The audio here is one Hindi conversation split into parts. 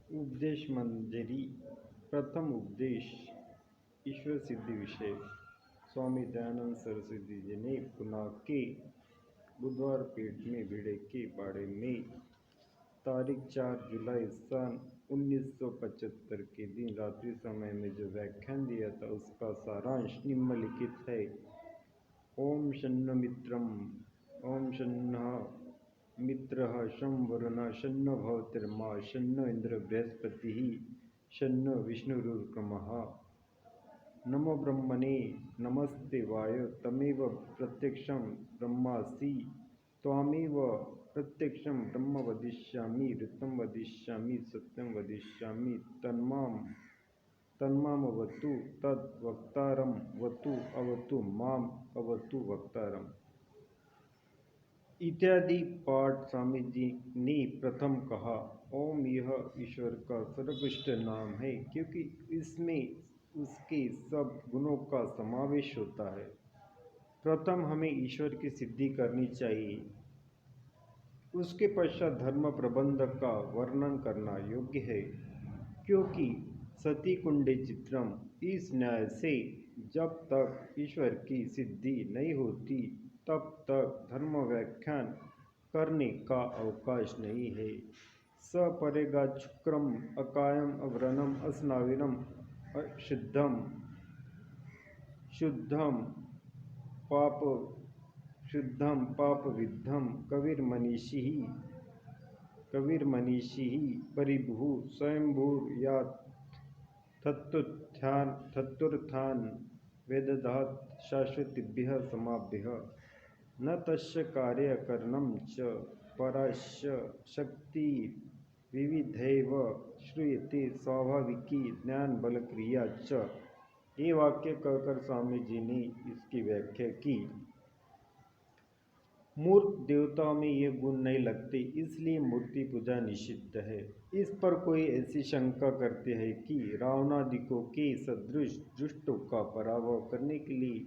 उपदेश मंजरी प्रथम उपदेश ईश्वर सिद्धि विषय स्वामी दयानंद सरस्वती जी ने पुणे के बुधवार पेट में भिड़े के बाड़े में तारीख 4 जुलाई सन 1975 के दिन रात्रि समय में जो व्याख्यान दिया था उसका सारांश निम्नलिखित है। ओम शन्न मित्रम ओम शन्न मित्रः शं वरुणः शन्नो भवतिर्मा शन्नो इंद्र बृहस्पतिः शन्नो विष्णुरुक्रमः। नमो ब्रह्मणे नमस्ते वायो तमेव प्रत्यक्षं ब्रह्मासि त्वामेव प्रत्यक्षं ब्रह्म वदिष्यामि ऋतं वदिष्यामि सत्यं वदिष्यामि तन्मामवतु तद् वक्तारं वतु अवतु माम अवतु वक्तारम इत्यादि पाठ स्वामी जी ने प्रथम कहा। ओम यह ईश्वर का सर्वोत्कृष्ट नाम है क्योंकि इसमें उसके सब गुणों का समावेश होता है। प्रथम हमें ईश्वर की सिद्धि करनी चाहिए, उसके पश्चात धर्म प्रबंध का वर्णन करना योग्य है, क्योंकि सती कुंडे चित्रम इस न्याय से जब तक ईश्वर की सिद्धि नहीं होती तब तक धर्म व्याख्यान करने का अवकाश नहीं है। स परेगा शुक्रम अकायम अव्रणम अस्नाविनम अशुद्धम शुद्धम पाप विद्धम कविर्मनीषि परिभु स्वयंभूर या तत्तुर्थान वेदधात शाश्वतिभ्यः समाभ्यः न तस्य कार्यकरणं च परास्य शक्ति विविधैव श्रूयते स्वाभाविकी ज्ञान बल क्रिया च। ये वाक्य कहकर स्वामी जी ने इसकी व्याख्या की। मूर्ख देवताओं में ये गुण नहीं लगते, इसलिए मूर्ति पूजा निषिद्ध है। इस पर कोई ऐसी शंका करते हैं कि रावणादिकों के सदृश दुष्टों का पराभव करने के लिए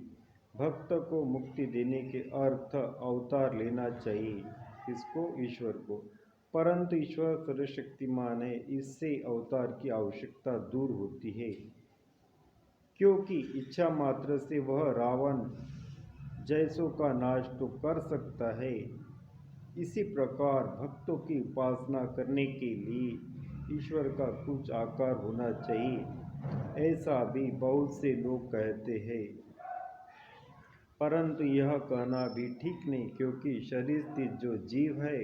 भक्त को मुक्ति देने के अर्थ अवतार लेना चाहिए, इसको ईश्वर को। परंतु ईश्वर सर्वशक्तिमान है, इससे अवतार की आवश्यकता दूर होती है, क्योंकि इच्छा मात्र से वह रावण जैसों का नाश तो कर सकता है। इसी प्रकार भक्तों की उपासना करने के लिए ईश्वर का कुछ आकार होना चाहिए, ऐसा भी बहुत से लोग कहते हैं। परंतु यह कहना भी ठीक नहीं, क्योंकि शरीर स्थित जो जीव है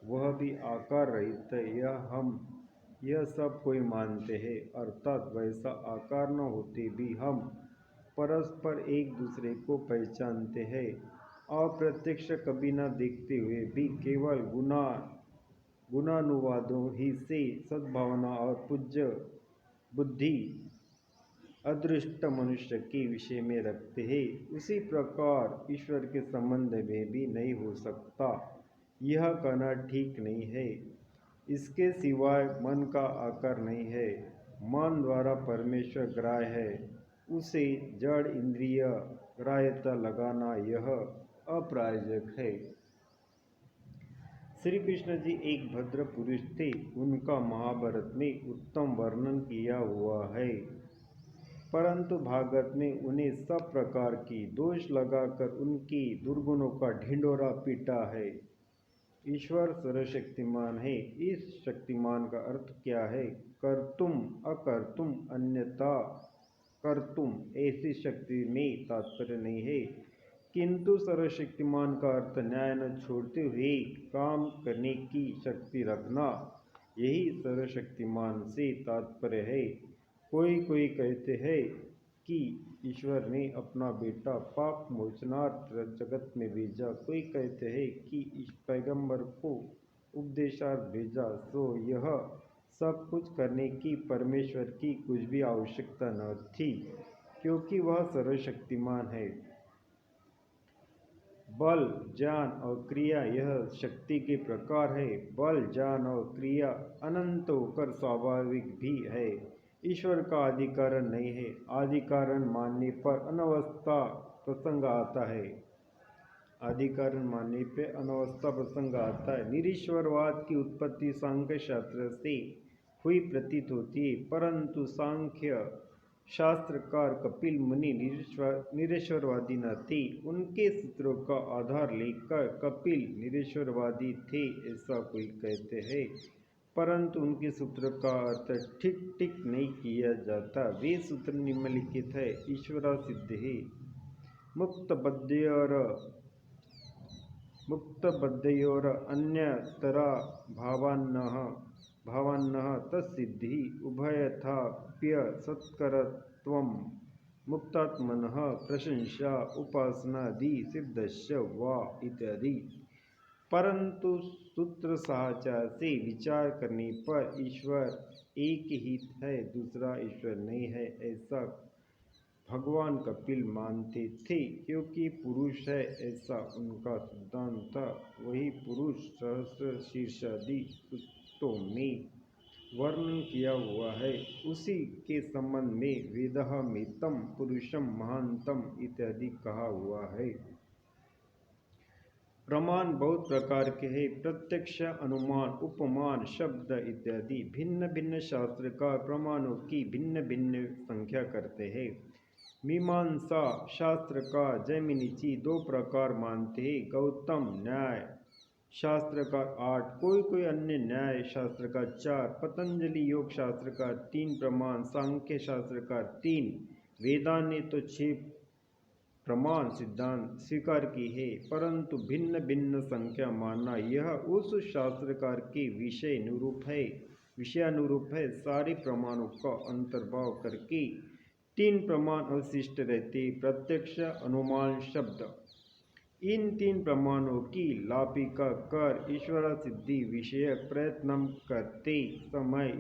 वह भी आकार रहित है, यह सब कोई मानते हैं। अर्थात वैसा आकार न होते भी हम परस्पर एक दूसरे को पहचानते हैं। अप्रत्यक्ष कभी न देखते हुए भी केवल गुणानुवादों ही से सद्भावना और पूज्य बुद्धि अदृष्ट मनुष्य के विषय में रखते हैं, उसी प्रकार ईश्वर के संबंध में भी नहीं हो सकता। यह कहना ठीक नहीं है। इसके सिवाय मन का आकार नहीं है। मन द्वारा परमेश्वर ग्राह्य है, उसे जड़ इंद्रिय ग्राह्यता लगाना यह अप्रायोजक है। श्री कृष्ण जी एक भद्र पुरुष थे, उनका महाभारत में उत्तम वर्णन किया हुआ है, परंतु भागवत में उन्हें सब प्रकार की दोष लगाकर उनकी दुर्गुणों का ढिंढोरा पीटा है। ईश्वर सर्वशक्तिमान है। इस शक्तिमान का अर्थ क्या है? कर्तुम अकर्तुम अन्यथा कर्तुम ऐसी शक्ति में तात्पर्य नहीं है, किंतु सर्वशक्तिमान का अर्थ न्याय न छोड़ते हुए काम करने की शक्ति रखना, यही सर्वशक्तिमान से तात्पर्य है। कोई कहते हैं कि ईश्वर ने अपना बेटा पाप मोचनार्थ जगत में भेजा, कोई कहते हैं कि इस पैगंबर को उपदेशार्थ भेजा। सो यह सब कुछ करने की परमेश्वर की कुछ भी आवश्यकता न थी, क्योंकि वह सर्वशक्तिमान है। बल, ज्ञान और क्रिया यह शक्ति के प्रकार है। बल, ज्ञान और क्रिया अनंत होकर स्वाभाविक भी है। ईश्वर का आदि कारण नहीं है। आदि कारण मानने पर अनवस्था प्रसंग आता है। आदि कारण मानने पर अनवस्था प्रसंग आता है। निरीश्वरवाद की उत्पत्ति सांख्य शास्त्र से हुई प्रतीत होती है, परंतु सांख्य शास्त्रकार कपिल मुनि निरीश्वरवादी न थे। उनके सूत्रों का आधार लेकर कपिल निरीश्वरवादी थे ऐसा कोई कहते हैं, परंतु उनके सूत्र का अर्थ ठीक ठीक नहीं किया जाता। वे सूत्र निम्नलिखित है। ईश्वरा सिद्ध है, मुक्तबद्धयोर अन्यतरा भावान्नः तत्सिद्धि उभयथाप्य सत्करत्वं मुक्तात्मनः प्रशंसा उपासनादि सिद्धस्य वा इत्यादि। परंतु सूत्र साहचर्य से विचार करने पर ईश्वर एक ही है, दूसरा ईश्वर नहीं है ऐसा भगवान कपिल मानते थे, क्योंकि पुरुष है ऐसा उनका सिद्धांत था। वही पुरुष सहस्र शीर्षादि सूक्तों में वर्णन किया हुआ है, उसी के संबंध में वेदः मितम पुरुषम महांतम इत्यादि कहा हुआ है। प्रमाण बहुत प्रकार के हैं। प्रत्यक्ष, अनुमान, उपमान, शब्द इत्यादि। भिन्न भिन्न शास्त्रकार प्रमाणों की भिन्न भिन्न संख्या करते हैं। मीमांसा शास्त्र का जैमिनिची 2 प्रकार मानते हैं। गौतम न्याय शास्त्र का 8, कोई अन्य न्याय शास्त्र का 4, पतंजलि योग शास्त्र का 3 प्रमाण, सांख्य शास्त्र का 3, वेदांत ने तो 6 प्रमाण सिद्धांत स्वीकार की है। परंतु भिन्न भिन्न संख्या मानना यह उस शास्त्रकार के विषयानुरूप है। सारे प्रमाणों का अंतर्भाव करके 3 प्रमाण अवशिष्ट रहते, प्रत्यक्ष, अनुमान, शब्द। इन 3 प्रमाणों की लापिका कर ईश्वर सिद्धि विषय प्रयत्न करते समय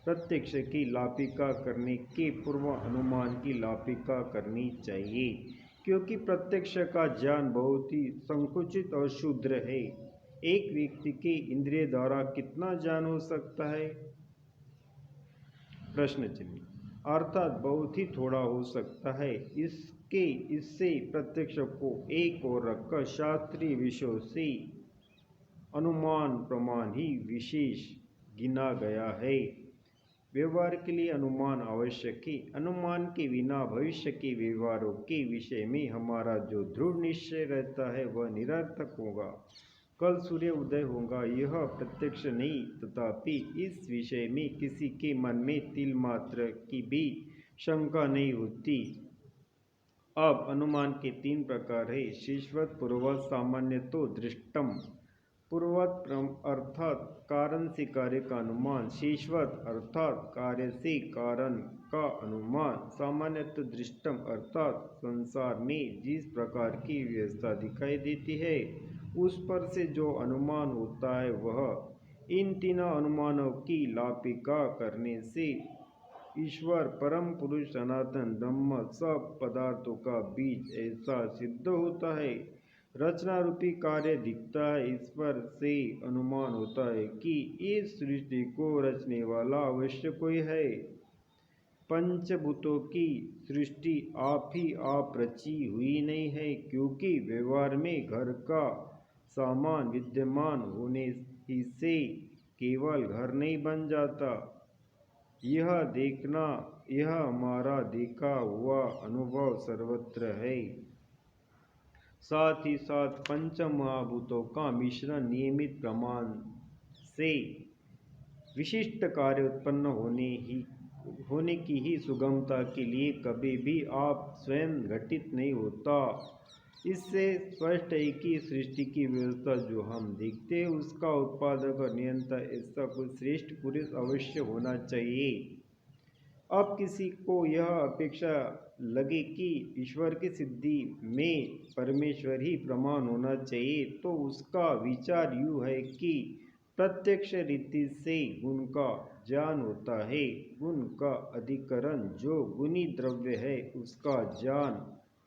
प्रत्यक्ष की लापिका करने के पूर्व अनुमान की लापिका करनी चाहिए, क्योंकि प्रत्यक्ष का ज्ञान बहुत ही संकुचित और क्षुद्र है। एक व्यक्ति के इंद्रिय द्वारा कितना ज्ञान हो सकता है? प्रश्न चिन्ह। अर्थात बहुत ही थोड़ा हो सकता है। इससे प्रत्यक्ष को एक ओर रखकर शास्त्रीय विषयों से अनुमान प्रमाण ही विशेष गिना गया है। व्यवहार के लिए अनुमान आवश्यक है। अनुमान के बिना भविष्य के व्यवहारों के विषय में हमारा जो दृढ़ निश्चय रहता है वह निरर्थक होगा। कल सूर्य उदय होगा यह प्रत्यक्ष नहीं, तथापि इस विषय में किसी के मन में तिल मात्र की भी शंका नहीं होती। अब अनुमान के 3 प्रकार है। शीर्षवत, पूर्ववत, सामान्य तो दृष्टम। पूर्ववत अर्थात कारण से कार्य का अनुमान, शीर्षवत अर्थात कार्य से कारण का अनुमान, सामान्यतः दृष्टम अर्थात संसार में जिस प्रकार की व्यवस्था दिखाई देती है उस पर से जो अनुमान होता है वह। इन 3 अनुमानों की लापिका करने से ईश्वर, परम पुरुष, सनातन ब्रह्म, सब पदार्थों का बीज ऐसा सिद्ध होता है। रचना रूपी कार्य दिखता है। इस पर से अनुमान होता है कि इस सृष्टि को रचने वाला अवश्य कोई है। पंचभूतों की सृष्टि आप ही आप रची हुई नहीं है, क्योंकि व्यवहार में घर का सामान विद्यमान होने ही से केवल घर नहीं बन जाता। यह हमारा देखा हुआ अनुभव सर्वत्र है। साथ ही साथ पंच महाभूतों का मिश्रण नियमित प्रमाण से विशिष्ट कार्य उत्पन्न होने की ही सुगमता के लिए कभी भी आप स्वयं घटित नहीं होता। इससे स्पष्ट है कि सृष्टि की व्यवस्था जो हम देखते हैं उसका उत्पादक और नियंता ऐसा कोई श्रेष्ठ पुरुष अवश्य होना चाहिए। अब किसी को यह अपेक्षा लगे कि ईश्वर की सिद्धि में परमेश्वर ही प्रमाण होना चाहिए, तो उसका विचार यूँ है कि प्रत्यक्ष रीति से गुण का ज्ञान होता है। गुण का अधिकरण जो गुणी द्रव्य है उसका ज्ञान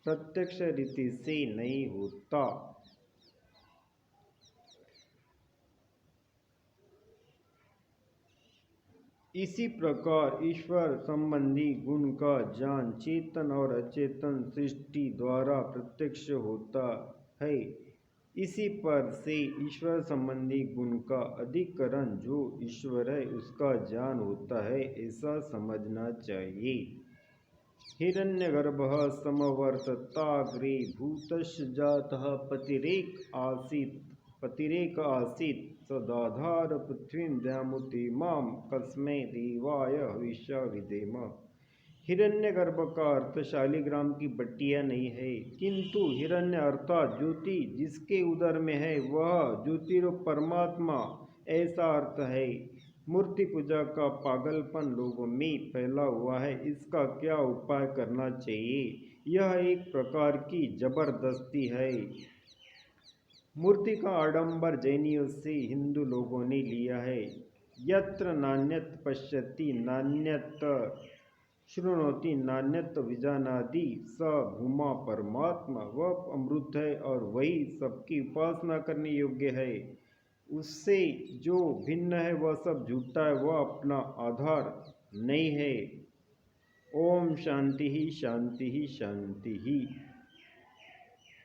प्रत्यक्ष रीति से नहीं होता। इसी प्रकार ईश्वर संबंधी गुण का ज्ञान चेतन और अचेतन सृष्टि द्वारा प्रत्यक्ष होता है। इसी पर से ईश्वर संबंधी गुण का अधिकरण जो ईश्वर है उसका ज्ञान होता है, ऐसा समझना चाहिए। हिरण्यगर्भः समवर्तताग्रे भूतस्य जातः पतिरेक आसीत् सदाधार पृथ्वीं द्यामुति मां कस्मै देवाय हविष्या विधेम। हिरण्यगर्भ का अर्थ शालिग्राम की बट्टियां नहीं है, किंतु हिरण्य अर्थात ज्योति जिसके उदर में है वह ज्योतिरूप परमात्मा, ऐसा अर्थ है। मूर्ति पूजा का पागलपन लोगों में फैला हुआ है, इसका क्या उपाय करना चाहिए? यह एक प्रकार की जबरदस्ती है। मूर्ति का आडंबर जैनियों से हिंदू लोगों ने लिया है। यत्र नान्यत पश्यति नान्यत शृणोति नान्यत विजानादि स भूमा परमात्मा। वह अमृत है और वही सबकी उपासना करने योग्य है। उससे जो भिन्न है वह सब झूठा है, वह अपना आधार नहीं है। ओम शांति ही शांति ही शांति ही।